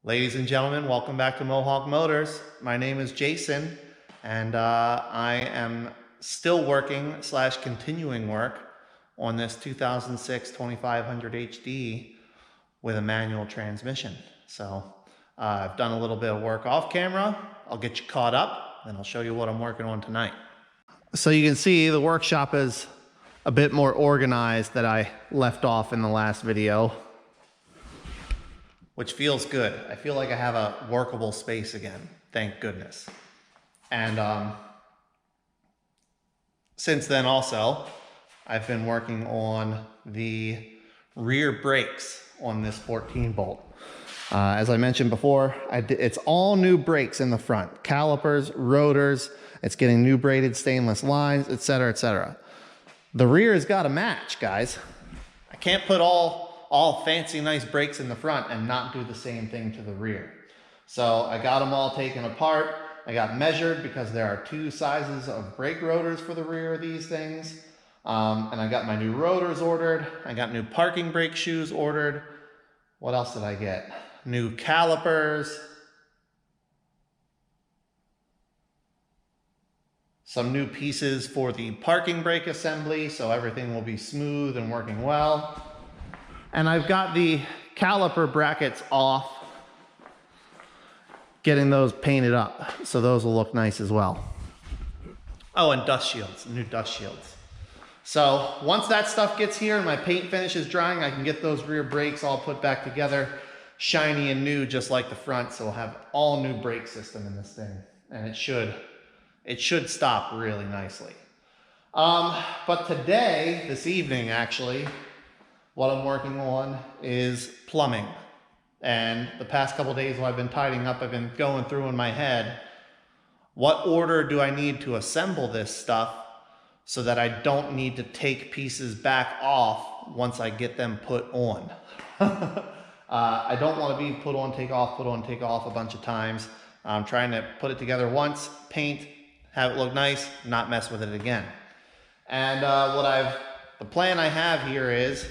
Ladies and gentlemen, welcome back to Mohawk Motors. My name is Jason, and I am still working / continuing work on this 2006 2500 HD with a manual transmission. So I've done a little bit of work off camera. I'll get you caught up, and I'll show you what I'm working on tonight. So you can see the workshop is a bit more organized than I left off in the last video, which feels good. I feel like I have a workable space again, thank goodness. And since then also, I've been working on the rear brakes on this 14 bolt. As I mentioned before, it's all new brakes in the front, calipers, rotors, it's getting new braided stainless lines, etc., etc. The rear has got to match, guys. I can't put all fancy nice brakes in the front and not do the same thing to the rear. So I got them all taken apart. I got measured because there are two sizes of brake rotors for the rear of these things. And I got my new rotors ordered. I got new parking brake shoes ordered. What else did I get? New calipers. Some new pieces for the parking brake assembly, so everything will be smooth and working well. And I've got the caliper brackets off, getting those painted up, so those will look nice as well. Oh, and dust shields, new dust shields. So once that stuff gets here and my paint finish is drying, I can get those rear brakes all put back together, shiny and new, just like the front. So we'll have all new brake system in this thing, and it should stop really nicely. But today, this evening actually, what I'm working on is plumbing. And the past couple days while I've been tidying up, I've been going through in my head, what order do I need to assemble this stuff so that I don't need to take pieces back off once I get them put on. I don't want to be put on, take off a bunch of times. I'm trying to put it together once, paint, have it look nice, not mess with it again. And the plan I have here is,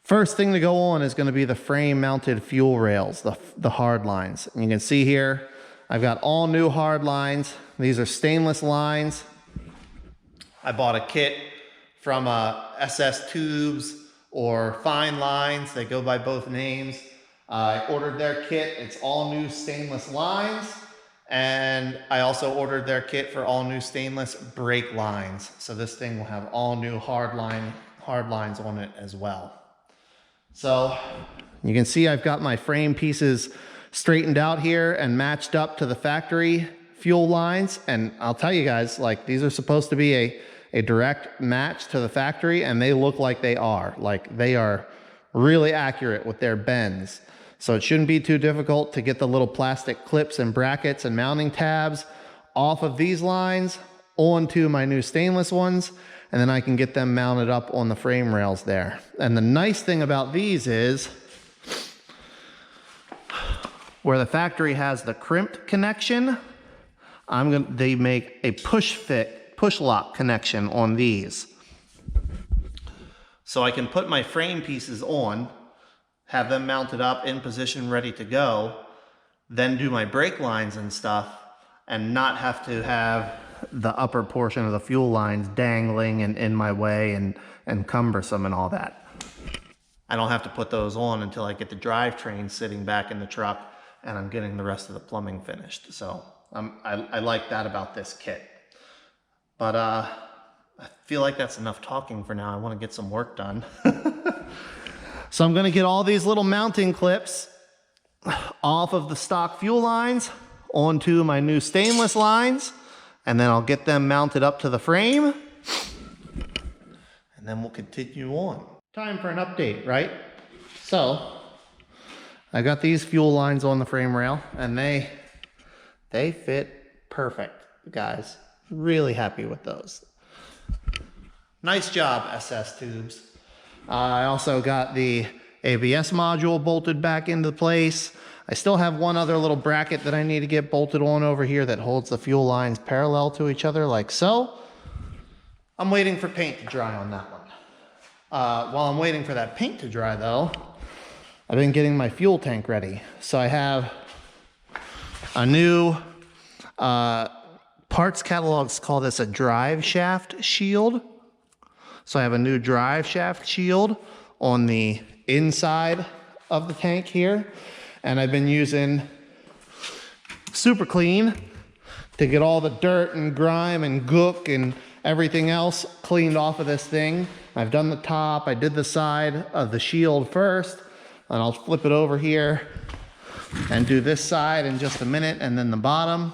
first thing to go on is going to be the frame mounted fuel rails, the hard lines. And you can see here, I've got all new hard lines. These are stainless lines. I bought a kit from SS Tubes or Fine Lines. They go by both names. I ordered their kit. It's all new stainless lines. And I also ordered their kit for all new stainless brake lines. So this thing will have all new hard lines on it as well. So you can see I've got my frame pieces straightened out here and matched up to the factory fuel lines. And I'll tell you guys, like, these are supposed to be a direct match to the factory, and they look like they are. Like, they are really accurate with their bends. So it shouldn't be too difficult to get the little plastic clips and brackets and mounting tabs off of these lines onto my new stainless ones, and then I can get them mounted up on the frame rails there. And the nice thing about these is, where the factory has the crimped connection, they make a push lock connection on these. So I can put my frame pieces on, have them mounted up in position, ready to go, then do my brake lines and stuff, and not have to have the upper portion of the fuel lines dangling and in my way and cumbersome and all that. I don't have to put those on until I get the drivetrain sitting back in the truck and I'm getting the rest of the plumbing finished. So I like that about this kit. But I feel like that's enough talking for now. I want to get some work done. So I'm going to get all these little mounting clips off of the stock fuel lines onto my new stainless lines, and then I'll get them mounted up to the frame, and then we'll continue on. Time for an update, right? So I got these fuel lines on the frame rail, and they fit perfect, guys. Really happy with those. Nice job, SS Tubes. I also got the ABS module bolted back into place. I still have one other little bracket that I need to get bolted on over here that holds the fuel lines parallel to each other like so. I'm waiting for paint to dry on that one. While I'm waiting for that paint to dry though, I've been getting my fuel tank ready. So I have a new parts catalogs call this a drive shaft shield. So I have a new drive shaft shield on the inside of the tank here. And I've been using Super Clean to get all the dirt and grime and gook and everything else cleaned off of this thing. I've done the top, I did the side of the shield first, and I'll flip it over here and do this side in just a minute, and then the bottom.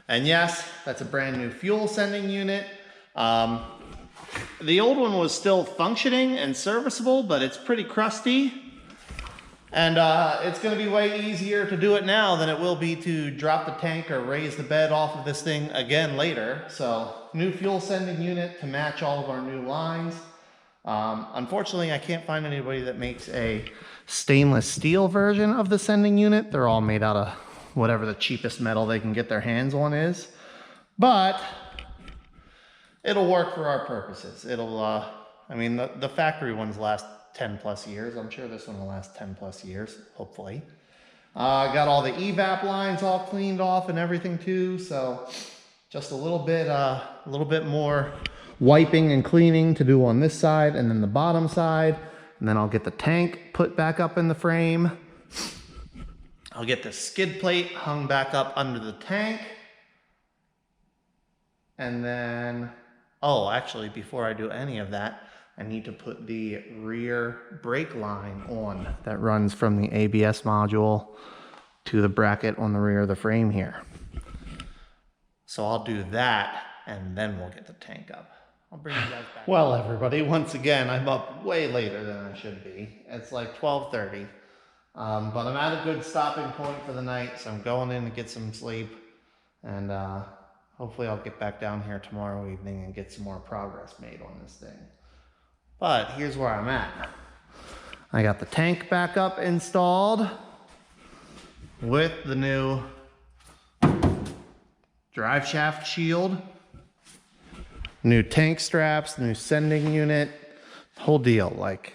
And yes, that's a brand new fuel sending unit. The old one was still functioning and serviceable, but it's pretty crusty. And it's going to be way easier to do it now than it will be to drop the tank or raise the bed off of this thing again later. So, new fuel sending unit to match all of our new lines. Unfortunately, I can't find anybody that makes a stainless steel version of the sending unit. They're all made out of whatever the cheapest metal they can get their hands on is. But it'll work for our purposes. It'll, I mean, the factory ones last 10 plus years. I'm sure this one will last 10 plus years, hopefully. Got all the evap lines all cleaned off and everything too. So just a little bit more wiping and cleaning to do on this side and then the bottom side. And then I'll get the tank put back up in the frame. I'll get the skid plate hung back up under the tank. And then, oh, actually, before I do any of that, I need to put the rear brake line on that runs from the ABS module to the bracket on the rear of the frame here. So I'll do that, and then we'll get the tank up. I'll bring you guys back. Well, everybody, once again, I'm up way later than I should be. It's like 12:30, but I'm at a good stopping point for the night, so I'm going in to get some sleep, and hopefully I'll get back down here tomorrow evening and get some more progress made on this thing. But here's where I'm at. I got the tank back up installed with the new drive shaft shield, new tank straps, new sending unit, whole deal. Like,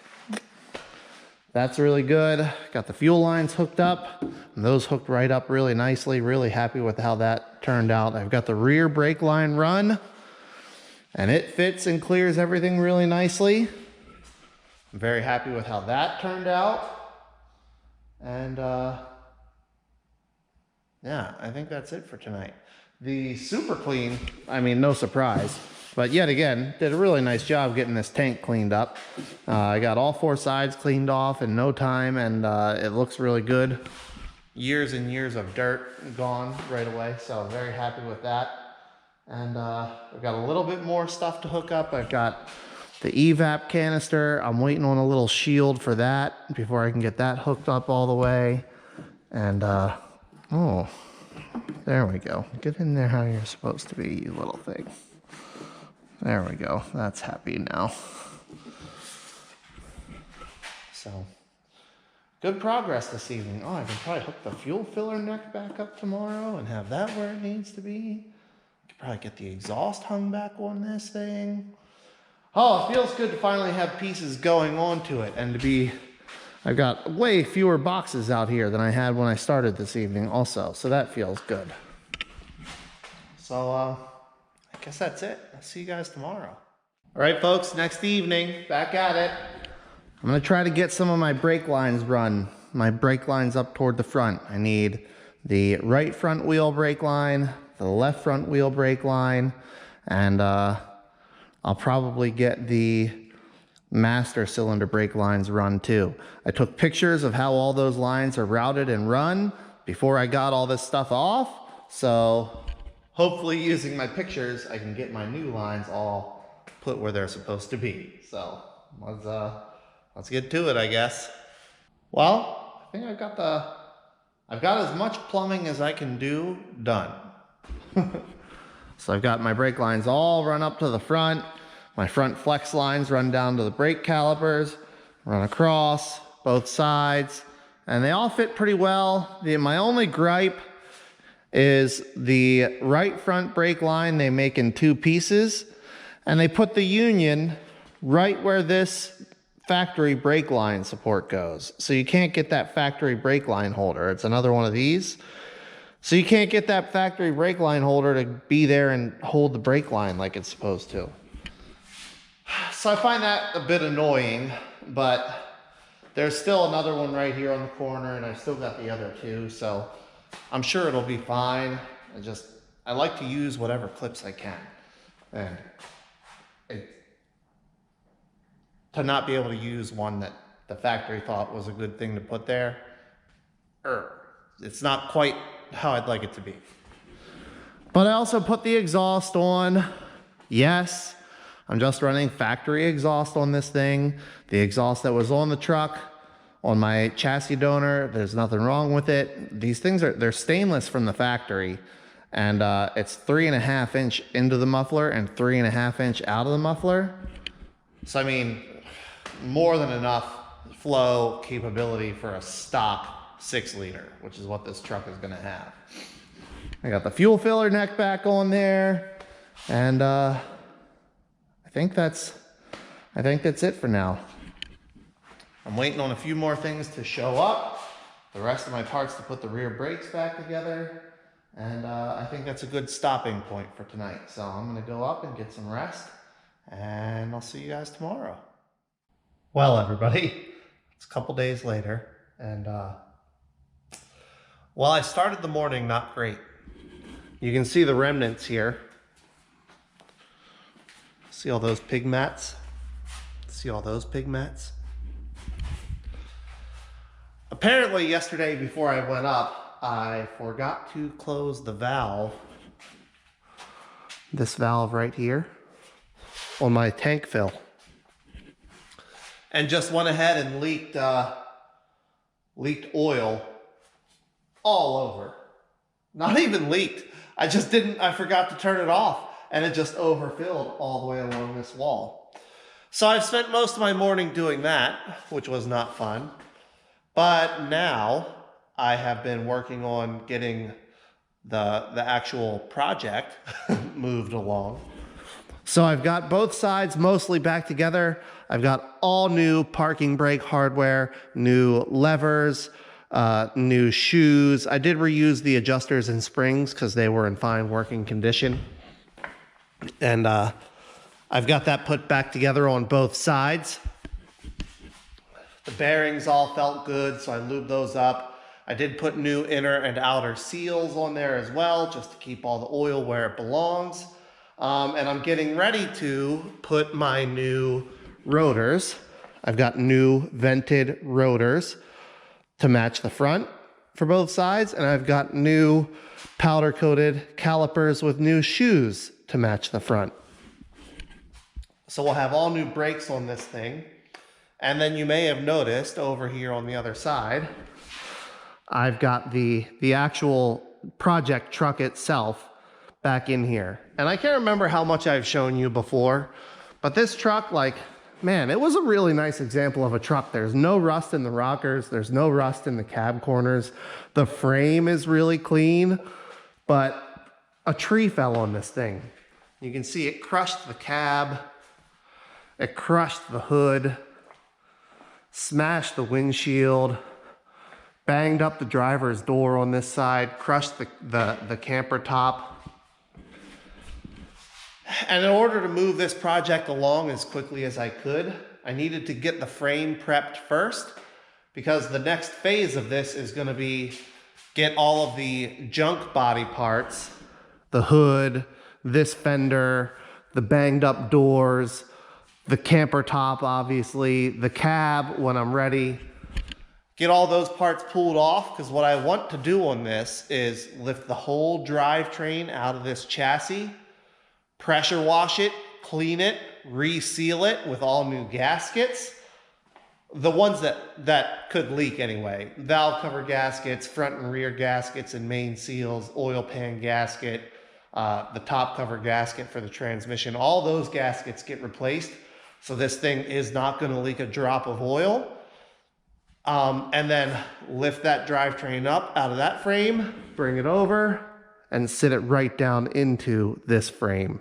that's really good. Got the fuel lines hooked up, and those hooked right up really nicely. Really happy with how that turned out. I've got the rear brake line run, and it fits and clears everything really nicely. I'm very happy with how that turned out. And yeah, I think that's it for tonight. The Super Clean, I mean, no surprise, but yet again, did a really nice job getting this tank cleaned up. I got all four sides cleaned off in no time, and it looks really good. Years and years of dirt gone right away, so I'm very happy with that. And I've got a little bit more stuff to hook up. I've got the evap canister. I'm waiting on a little shield for that before I can get that hooked up all the way. And oh, there we go. Get in there how you're supposed to be, you little thing. There we go. That's happy now. So, good progress this evening. Oh, I can probably hook the fuel filler neck back up tomorrow and have that where it needs to be. Could probably get the exhaust hung back on this thing. Oh, it feels good to finally have pieces going onto it and to be... I've got way fewer boxes out here than I had when I started this evening also, so that feels good. So, I guess that's it. I'll see you guys tomorrow. All right, folks, next evening, back at it. I'm gonna try to get some of my brake lines run. My brake lines up toward the front. I need the right front wheel brake line, the left front wheel brake line, and I'll probably get the master cylinder brake lines run too. I took pictures of how all those lines are routed and run before I got all this stuff off. So hopefully using my pictures, I can get my new lines all put where they're supposed to be. So let's get to it, I guess. Well, I think I've got as much plumbing as I can do done. So I've got my brake lines all run up to the front. My front flex lines run down to the brake calipers, run across both sides, and they all fit pretty well. My only gripe is the right front brake line they make in two pieces, and they put the union right where this factory brake line support goes. So you can't get that factory brake line holder. It's another one of these. So you can't get that factory brake line holder to be there and hold the brake line like it's supposed to. So I find that a bit annoying, but there's still another one right here on the corner, and I still got the other two, so I'm sure it'll be fine. I like to use whatever clips I can. And to not be able to use one that the factory thought was a good thing to put there, it's not quite how I'd like it to be. But I also put the exhaust on. Yes, I'm just running factory exhaust on this thing. The exhaust that was on the truck, on my chassis donor, there's nothing wrong with it. These things they're stainless from the factory, and it's 3.5 inch into the muffler and 3.5 inch out of the muffler. So I mean, more than enough flow capability for a stock 6 liter, which is what this truck is gonna have. I got the fuel filler neck back on there, and I think that's it for now. I'm waiting on a few more things to show up, the rest of my parts to put the rear brakes back together, and I think that's a good stopping point for tonight. So I'm gonna go up and get some rest, and I'll see you guys tomorrow. Well, everybody, it's a couple days later, and well, I started the morning not great. You can see the remnants here. See all those pig mats? See all those pig mats? Apparently yesterday before I went up, I forgot to close the valve. This valve right here on my tank fill. And just went ahead and leaked oil all over. Not even leaked. I forgot to turn it off, and it just overfilled all the way along this wall. So I've spent most of my morning doing that, which was not fun. But now I have been working on getting the actual project moved along. So I've got both sides mostly back together. I've got all new parking brake hardware, new levers, new shoes. I did reuse the adjusters and springs because they were in fine working condition. And I've got that put back together on both sides. The bearings all felt good, so I lubed those up. I did put new inner and outer seals on there as well, just to keep all the oil where it belongs. And I'm getting ready to put my new rotors. I've got new vented rotors to match the front for both sides, and I've got new powder coated calipers with new shoes to match the front. So we'll have all new brakes on this thing. And then you may have noticed over here on the other side, I've got the actual project truck itself back in here. And I can't remember how much I've shown you before, but this truck, like, man, it was a really nice example of a truck. There's no rust in the rockers. There's no rust in the cab corners. The frame is really clean, but a tree fell on this thing. You can see it crushed the cab. It crushed the hood, smashed the windshield, banged up the driver's door on this side, crushed the camper top. And in order to move this project along as quickly as I could, I needed to get the frame prepped first, because the next phase of this is going to be get all of the junk body parts, the hood, this fender, the banged up doors, the camper top, obviously, the cab when I'm ready. Get all those parts pulled off, because what I want to do on this is lift the whole drivetrain out of this chassis, pressure wash it, clean it, reseal it with all new gaskets. The ones that could leak anyway. Valve cover gaskets, front and rear gaskets and main seals, oil pan gasket, the top cover gasket for the transmission. All those gaskets get replaced, so this thing is not going to leak a drop of oil. And then lift that drivetrain up out of that frame, bring it over, and sit it right down into this frame.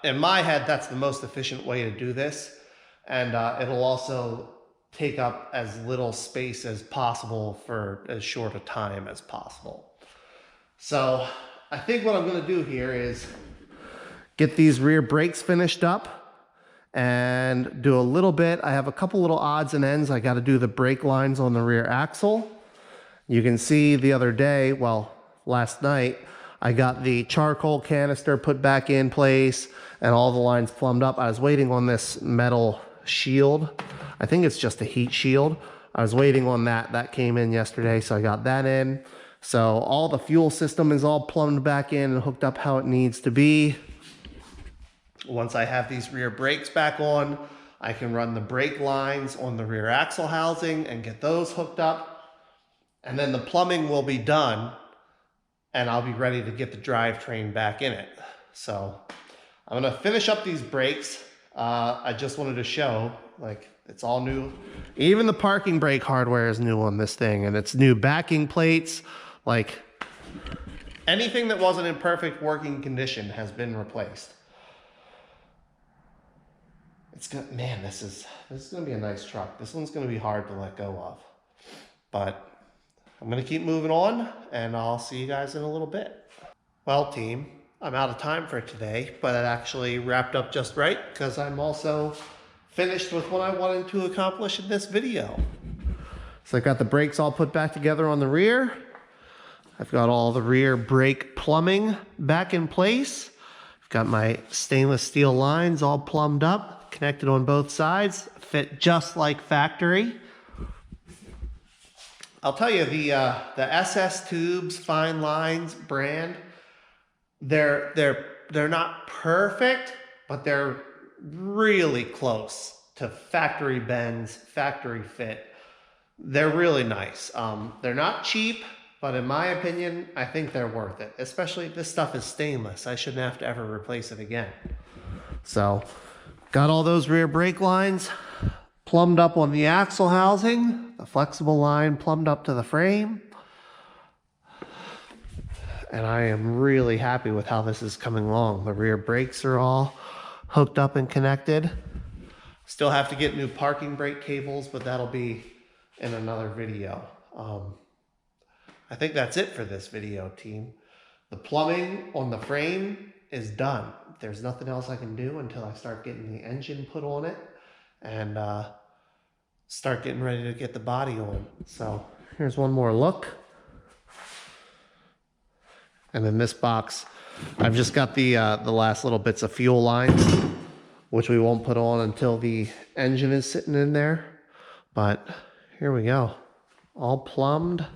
In my head, that's the most efficient way to do this. And it'll also take up as little space as possible for as short a time as possible. So I think what I'm going to do here is get these rear brakes finished up and do a little bit. I have a couple little odds and ends. I got to do the brake lines on the rear axle. You can see the other day, well, last night, I got the charcoal canister put back in place and all the lines plumbed up. I was waiting on this metal shield. I think it's just a heat shield. I was waiting on that. That came in yesterday, so I got that in. So all the fuel system is all plumbed back in and hooked up how it needs to be. Once I have these rear brakes back on, I can run the brake lines on the rear axle housing and get those hooked up. And then the plumbing will be done and I'll be ready to get the drivetrain back in it. So I'm gonna finish up these brakes. I just wanted to show, like, it's all new. Even the parking brake hardware is new on this thing, and it's new backing plates. Like, anything that wasn't in perfect working condition has been replaced. It's good, man, this is gonna be a nice truck. This one's gonna be hard to let go of. But I'm gonna keep moving on, and I'll see you guys in a little bit. Well, team, I'm out of time for today, but it actually wrapped up just right because I'm also finished with what I wanted to accomplish in this video. So I got the brakes all put back together on the rear. I've got all the rear brake plumbing back in place. I've got my stainless steel lines all plumbed up, connected on both sides, fit just like factory. I'll tell you, the SS Tubes Fine Lines brand, they're not perfect, but they're really close to factory bends, factory fit. They're really nice. They're not cheap, but in my opinion, I think they're worth it. Especially if this stuff is stainless. I shouldn't have to ever replace it again. So, got all those rear brake lines plumbed up on the axle housing, the flexible line plumbed up to the frame. And I am really happy with how this is coming along. The rear brakes are all hooked up and connected. Still have to get new parking brake cables, but that'll be in another video. I think that's it for this video, team. The plumbing on the frame is done. There's nothing else I can do until I start getting the engine put on it and start getting ready to get the body on. So here's one more look. And in this box, I've just got the last little bits of fuel lines, which we won't put on until the engine is sitting in there. But here we go. All plumbed,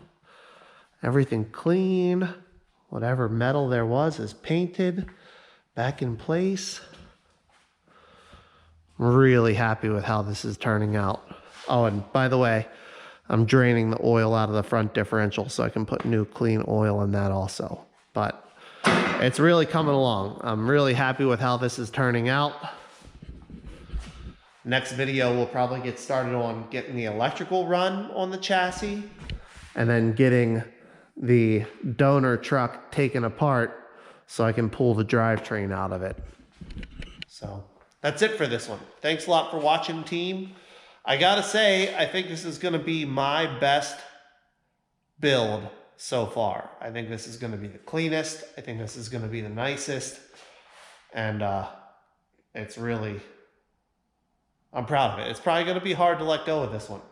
everything clean. Whatever metal there was is painted, back in place. I'm really happy with how this is turning out. Oh, and by the way, I'm draining the oil out of the front differential so I can put new clean oil in that also. But it's really coming along. I'm really happy with how this is turning out. Next video, we'll probably get started on getting the electrical run on the chassis and then getting the donor truck taken apart so I can pull the drivetrain out of it. So that's it for this one. Thanks a lot for watching, team. I gotta say, I think this is gonna be my best build so far. I think this is gonna be the cleanest. I think this is gonna be the nicest. And it's really, I'm proud of it. It's probably gonna be hard to let go of this one.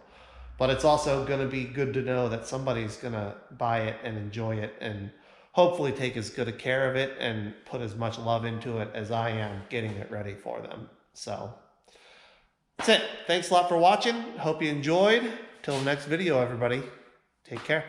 But it's also gonna be good to know that somebody's gonna buy it and enjoy it and hopefully take as good a care of it and put as much love into it as I am getting it ready for them. So that's it. Thanks a lot for watching. Hope you enjoyed. Till the next video, everybody. Take care.